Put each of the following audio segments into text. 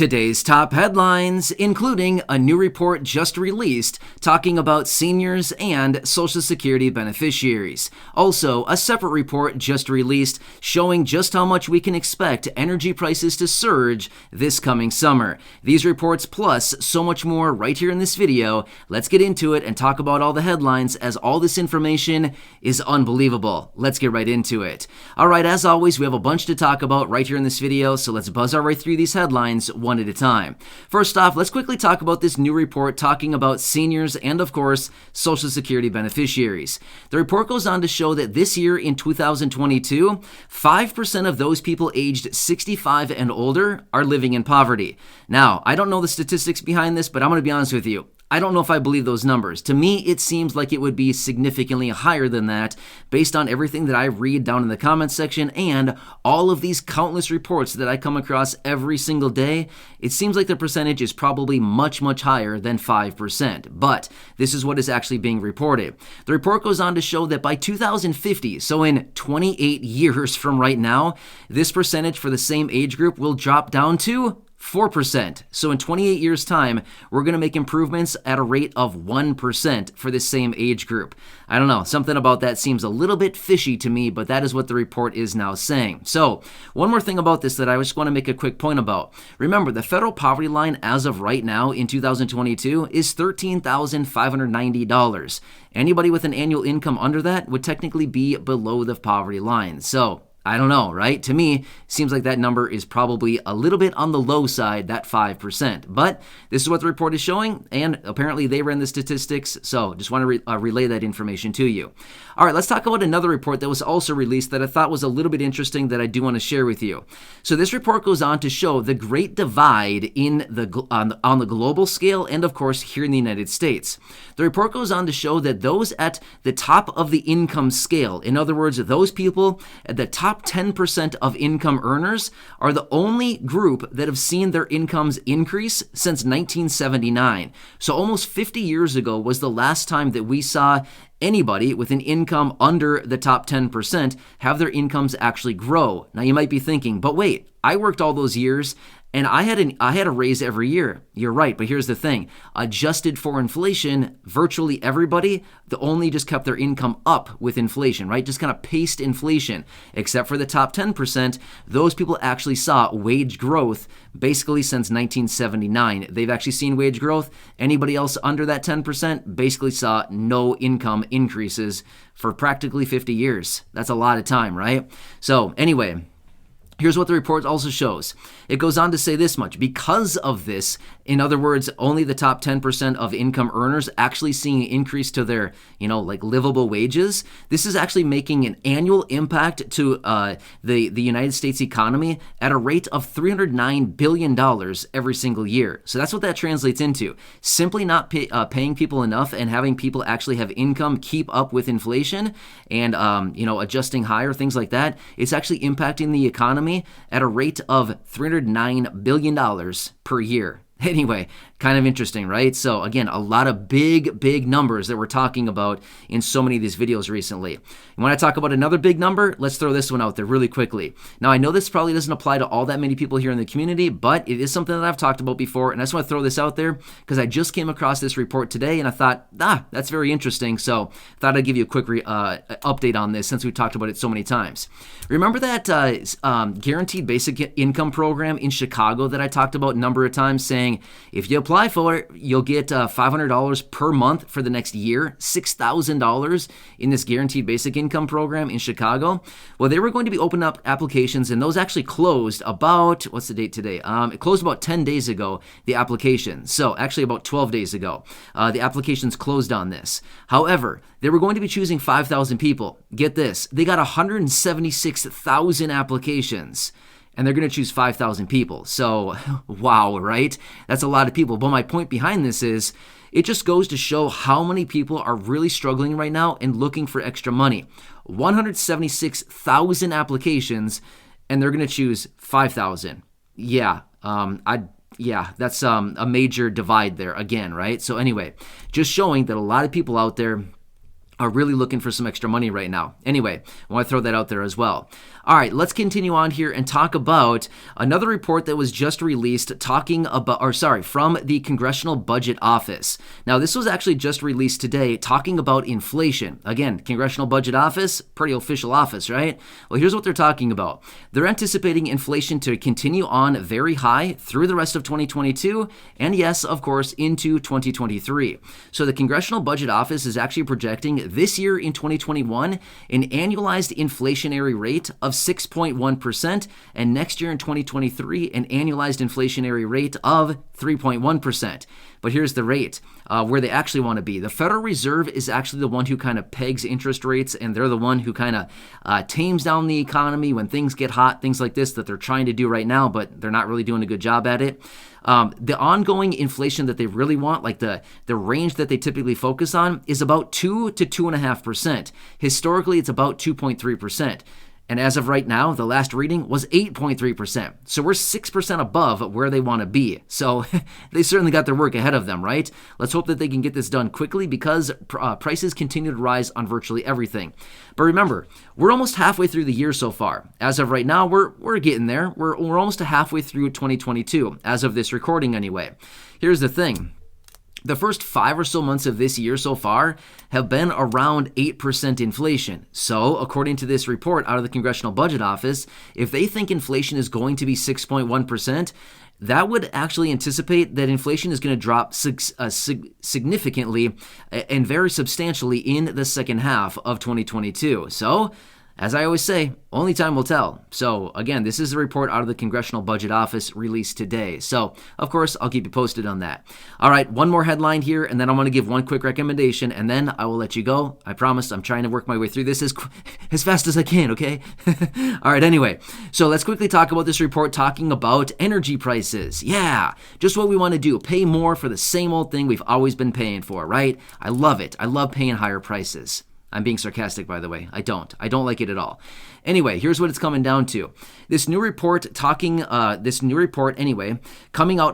Today's top headlines, including a new report just released talking about seniors and Social Security beneficiaries. Also, a separate report just released showing just how much we can expect energy prices to surge this coming summer. These reports plus so much more right here in this video. Let's get into it and talk about all the headlines, as all this information is unbelievable. Let's get right into it. All right, as always, we have a bunch to talk about right here in this video, so let's buzz our way through these headlines one at a time. First off, let's quickly talk about this new report talking about seniors and, of course, Social Security beneficiaries. The report goes on to show that this year in 2022, 5% of those people aged 65 and older are living in poverty. Now, I don't know the statistics behind this, but I'm going to be honest with you. I don't know if I believe those numbers. To me, it seems like it would be significantly higher than that based on everything that I read down in the comments section and all of these countless reports that I come across every single day. It seems like the percentage is probably much, much higher than 5%. But this is what is actually being reported. The report goes on to show that by 2050, so in 28 years from right now, this percentage for the same age group will drop down to 4%. So in 28 years' time, we're going to make improvements at a rate of 1% for this same age group. I don't know, something about that seems a little bit fishy to me, but that is what the report is now saying. So one more thing about this that I just want to make a quick point about. Remember, the federal poverty line as of right now in 2022 is $13,590. Anybody with an annual income under that would technically be below the poverty line. So I don't know, right? To me, seems like that number is probably a little bit on the low side, that 5%. But this is what the report is showing, and apparently they ran the statistics, so just want to relay that information to you. All right, let's talk about another report that was also released that I thought was a little bit interesting that I do want to share with you. So this report goes on to show the great divide in on the global scale and, of course, here in the United States. The report goes on to show that those at the top of the income scale, in other words, those people at the top 10% of income earners, are the only group that have seen their incomes increase since 1979. So almost 50 years ago was the last time that we saw anybody with an income under the top 10% have their incomes actually grow. Now you might be thinking, but wait, I worked all those years and I had a raise every year. You're right, but here's the thing. Adjusted for inflation, virtually everybody, only just kept their income up with inflation, right? Just kind of paced inflation. Except for the top 10%, those people actually saw wage growth basically since 1979. They've actually seen wage growth. Anybody else under that 10% basically saw no income increases for practically 50 years. That's a lot of time, right? So anyway, here's what the report also shows. It goes on to say this much. Because of this, in other words, only the top 10% of income earners actually seeing an increase to their, livable wages, this is actually making an annual impact to the United States economy at a rate of $309 billion every single year. So that's what that translates into. Simply not paying people enough and having people actually have income keep up with inflation and, adjusting higher, things like that. It's actually impacting the economy at a rate of $309 billion per year. Anyway, kind of interesting, right? So again, a lot of big numbers that we're talking about in so many of these videos recently. And when I talk about another big number, let's throw this one out there really quickly. Now, I know this probably doesn't apply to all that many people here in the community, but it is something that I've talked about before, and I just want to throw this out there because I just came across this report today, and I thought, that's very interesting, so I thought I'd give you a quick update on this since we've talked about it so many times. Remember that guaranteed basic income program in Chicago that I talked about a number of times, saying if you apply for it, you'll get $500 per month for the next year, $6,000 in this guaranteed basic income program in Chicago? Well, they were going to be opening up applications, and those actually closed about, what's the date today? It closed about 10 days ago, the application. So actually about 12 days ago, the applications closed on this. However, they were going to be choosing 5,000 people. Get this, they got 176,000 applications. And they're going to choose 5,000 people. So, wow, right? That's a lot of people. But my point behind this is it just goes to show how many people are really struggling right now and looking for extra money. 176,000 applications, and they're going to choose 5,000. Yeah, that's a major divide there again, right? So anyway, just showing that a lot of people out there are really looking for some extra money right now. Anyway, I want to throw that out there as well. All right, let's continue on here and talk about another report that was just released from the Congressional Budget Office. Now, this was actually just released today talking about inflation. Again, Congressional Budget Office, pretty official office, right? Well, here's what they're talking about. They're anticipating inflation to continue on very high through the rest of 2022 and, yes, of course, into 2023. So the Congressional Budget Office is actually projecting this year in 2021 an annualized inflationary rate of 6.1%, and next year in 2023 an annualized inflationary rate of 3.1%. But here's the rate where they actually want to be. The Federal Reserve is actually the one who kind of pegs interest rates, and they're the one who kind of tames down the economy when things get hot, things like this that they're trying to do right now, but they're not really doing a good job at it. The ongoing inflation that they really want, like the range that they typically focus on, is about 2 to 2.5%. Historically, it's about 2.3%. And as of right now, the last reading was 8.3%. So we're 6% above where they want to be. So they certainly got their work ahead of them, right? Let's hope that they can get this done quickly because prices continue to rise on virtually everything. But remember, we're almost halfway through the year so far. As of right now, we're getting there. We're almost halfway through 2022, as of this recording anyway. Here's the thing. The first 5 or so months of this year so far have been around 8% inflation. So, according to this report out of the Congressional Budget Office, if they think inflation is going to be 6.1%, that would actually anticipate that inflation is going to drop significantly and very substantially in the second half of 2022. So, as I always say, only time will tell. So again, this is a report out of the Congressional Budget Office released today. So of course, I'll keep you posted on that. All right, one more headline here, and then I want to give one quick recommendation, and then I will let you go. I promise I'm trying to work my way through this as fast as I can, okay? All right, anyway, so let's quickly talk about this report talking about energy prices. Yeah, just what we want to do, pay more for the same old thing we've always been paying for, right? I love it. I love paying higher prices. I'm being sarcastic, by the way. I don't like it at all. Anyway, here's what it's coming down to. This new report coming out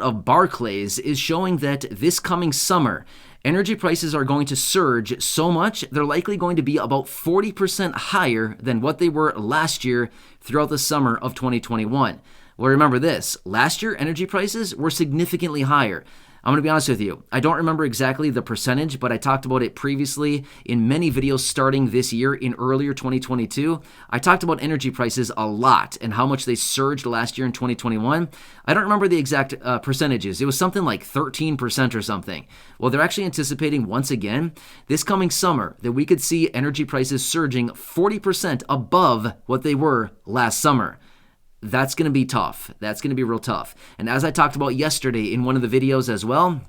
of Barclays is showing that this coming summer, energy prices are going to surge so much, they're likely going to be about 40% higher than what they were last year throughout the summer of 2021. Well, remember this. Last year, energy prices were significantly higher. I'm going to be honest with you. I don't remember exactly the percentage, but I talked about it previously in many videos starting this year in earlier 2022. I talked about energy prices a lot and how much they surged last year in 2021. I don't remember the exact percentages. It was something like 13% or something. Well, they're actually anticipating once again this coming summer that we could see energy prices surging 40% above what they were last summer. That's going to be tough. That's going to be real tough. And as I talked about yesterday in one of the videos as well,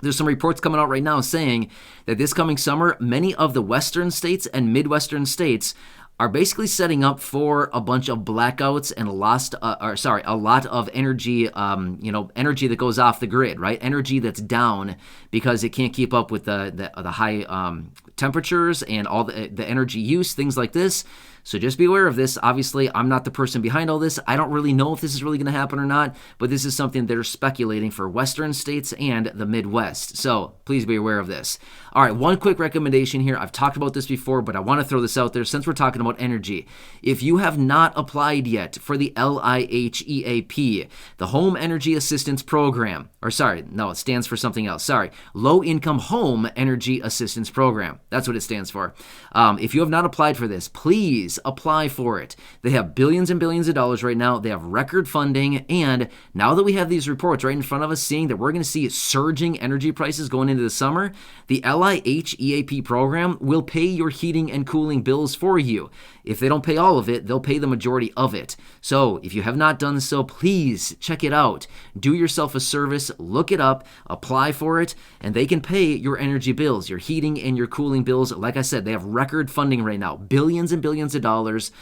there's some reports coming out right now saying that this coming summer, many of the western states and midwestern states are basically setting up for a bunch of blackouts and a lot of energy, energy that goes off the grid, right? Energy that's down because it can't keep up with the high temperatures and all the energy use, things like this. So just be aware of this. Obviously, I'm not the person behind all this. I don't really know if this is really going to happen or not, but this is something they're speculating for western states and the Midwest. So please be aware of this. All right, one quick recommendation here. I've talked about this before, but I want to throw this out there since we're talking about energy. If you have not applied yet for the LIHEAP, the Home Energy Assistance Program, it stands for something else. Low Income Home Energy Assistance Program. That's what it stands for. If you have not applied for this, please apply for it. They have billions and billions of dollars right now. They have record funding. And now that we have these reports right in front of us seeing that we're going to see surging energy prices going into the summer, the LIHEAP program will pay your heating and cooling bills for you. If they don't pay all of it, they'll pay the majority of it. So if you have not done so, please check it out. Do yourself a service, look it up, apply for it, and they can pay your energy bills, your heating and your cooling bills. Like I said, they have record funding right now, billions and billions of dollars,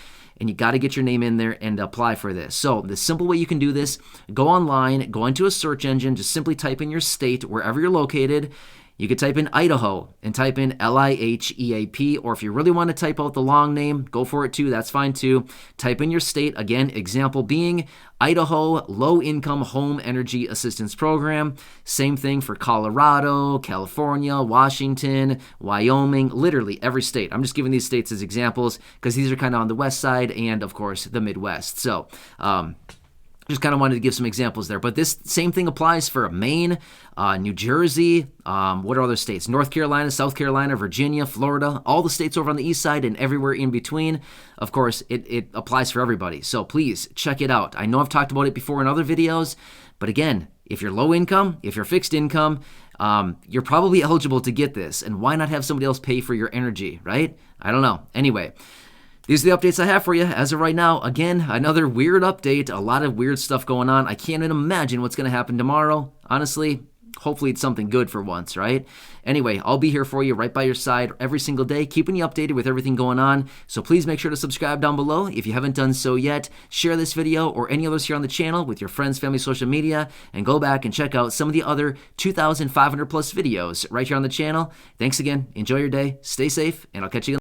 and you got to get your name in there and apply for this. So the simple way you can do this, go online, go into a search engine, just simply type in your state, wherever you're located. You could type in Idaho and type in LIHEAP, or if you really want to type out the long name, go for it too. That's fine too. Type in your state. Again, example being Idaho Low Income Home Energy Assistance Program. Same thing for Colorado, California, Washington, Wyoming, literally every state. I'm just giving these states as examples because these are kind of on the west side and, of course, the Midwest. So, just kind of wanted to give some examples there. But this same thing applies for Maine, New Jersey, what are other states? North Carolina, South Carolina, Virginia, Florida, all the states over on the east side and everywhere in between. Of course, it applies for everybody. So please check it out. I know I've talked about it before in other videos, but again, if you're low income, if you're fixed income, you're probably eligible to get this. And why not have somebody else pay for your energy, right? I don't know. Anyway, these are the updates I have for you as of right now. Again, another weird update, a lot of weird stuff going on. I can't even imagine what's going to happen tomorrow. Honestly, hopefully it's something good for once, right? Anyway, I'll be here for you right by your side every single day, keeping you updated with everything going on. So please make sure to subscribe down below if you haven't done so yet. Share this video or any others here on the channel with your friends, family, social media, and go back and check out some of the other 2,500 plus videos right here on the channel. Thanks again. Enjoy your day. Stay safe, and I'll catch you